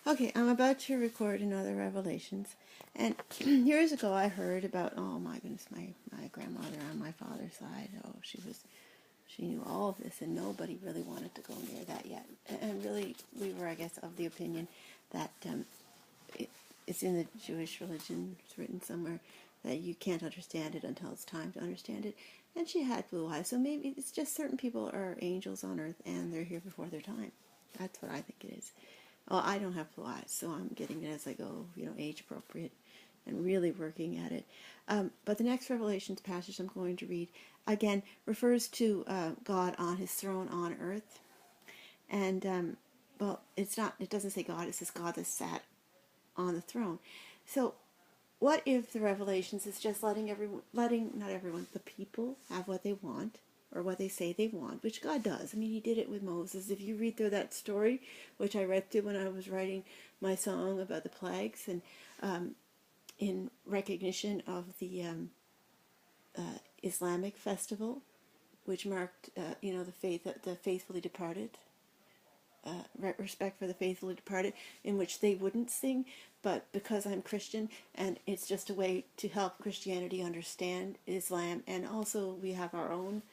Okay, I'm about to record another Revelations, and years ago I heard about, oh my goodness, my grandmother on my father's side, she knew all of this, and nobody really wanted to go near that yet. And really, we were, I guess, of the opinion that it's in the Jewish religion, it's written somewhere, that you can't understand it until it's time to understand it. And she had blue eyes, so maybe it's just certain people are angels on earth, and they're here before their time. That's what I think it is. Well, I don't have blue eyes, so I'm getting it as I go, age appropriate, and really working at it. But the next Revelations passage I'm going to read, again, refers to God on his throne on earth. And, well, it doesn't say God, it says God that sat on the throne. So, what if the Revelations is just letting not everyone, the people have what they want, or what they say they want, which God does. I mean, he did it with Moses. If you read through that story, which I read through when I was writing my song about the plagues, and in recognition of the Islamic festival, which marked, the faithfully departed, respect for the faithfully departed, in which they wouldn't sing, but because I'm Christian, and it's just a way to help Christianity understand Islam, and also we have our own.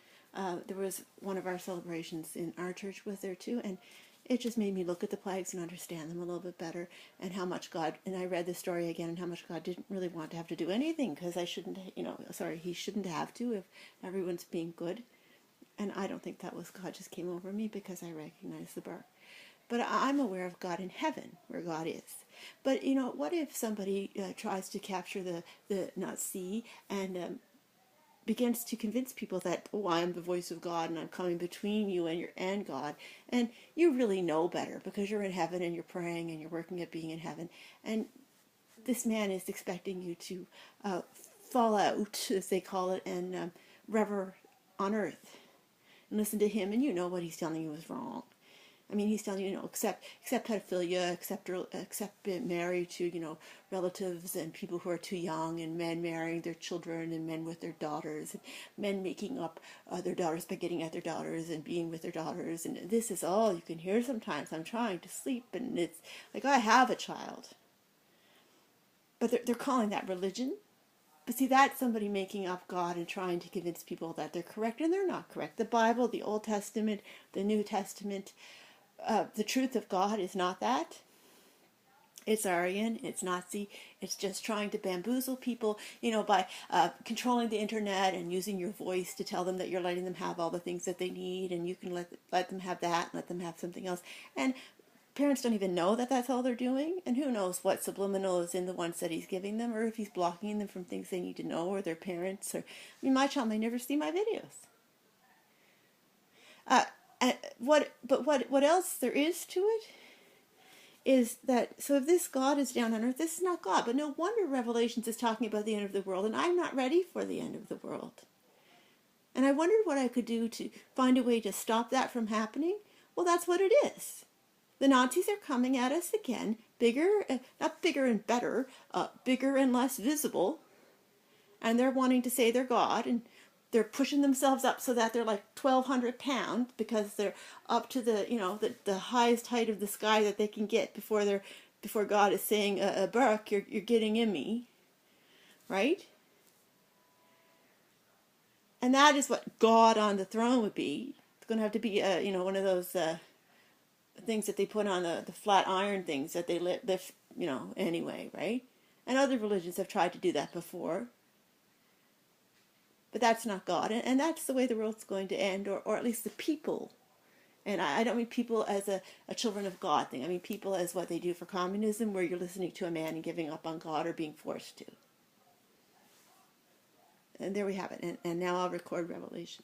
There was one of our celebrations in our church was there too, and it just made me look at the plagues and understand them a little bit better, and how much God, and I read the story again, and how much God didn't really want to have to do anything, because he shouldn't have to if everyone's being good. And I don't think that was God just came over me, because I recognize the birth. But I'm aware of God in heaven, where God is. But, what if somebody tries to capture the not see, and begins to convince people that, oh, I am the voice of God, and I'm coming between you and God, and you really know better because you're in heaven and you're praying and you're working at being in heaven, and this man is expecting you to fall out, as they call it, and revel on earth and listen to him, and you know what he's telling you is wrong. I mean, he's telling you, accept pedophilia, accept being married to, relatives and people who are too young, and men marrying their children, and men with their daughters, and men making up their daughters by getting at their daughters and being with their daughters. And this is all you can hear sometimes. I'm trying to sleep, and it's like, I have a child. But they're calling that religion. But see, that's somebody making up God and trying to convince people that they're correct, and they're not correct. The Bible, the Old Testament, the New Testament, the truth of God is not that. It's Aryan, it's Nazi, it's just trying to bamboozle people, by controlling the internet and using your voice to tell them that you're letting them have all the things that they need, and you can let them have that, and let them have something else. And parents don't even know that that's all they're doing, and who knows what subliminal is in the ones that he's giving them, or if he's blocking them from things they need to know, or their parents, or, I mean, my child may never see my videos. What else there is to it is that, so if this God is down on earth, this is not God. But no wonder Revelations is talking about the end of the world, and I'm not ready for the end of the world. And I wondered what I could do to find a way to stop that from happening. Well, that's what it is. The Nazis are coming at us again, bigger, not bigger and better, bigger and less visible, and they're wanting to say they're God, and they're pushing themselves up so that they're like 1,200 pounds, because they're up to the highest height of the sky that they can get before God is saying, Barak, you're getting in me, right? And that is what God on the throne would be. It's going to have to be one of those things that they put on the flat iron things that they lift, anyway, right? And other religions have tried to do that before. But that's not God, and that's the way the world's going to end, or at least the people. And I don't mean people as a children of God thing. I mean people as what they do for communism, where you're listening to a man and giving up on God, or being forced to. And there we have it. And now I'll record Revelation.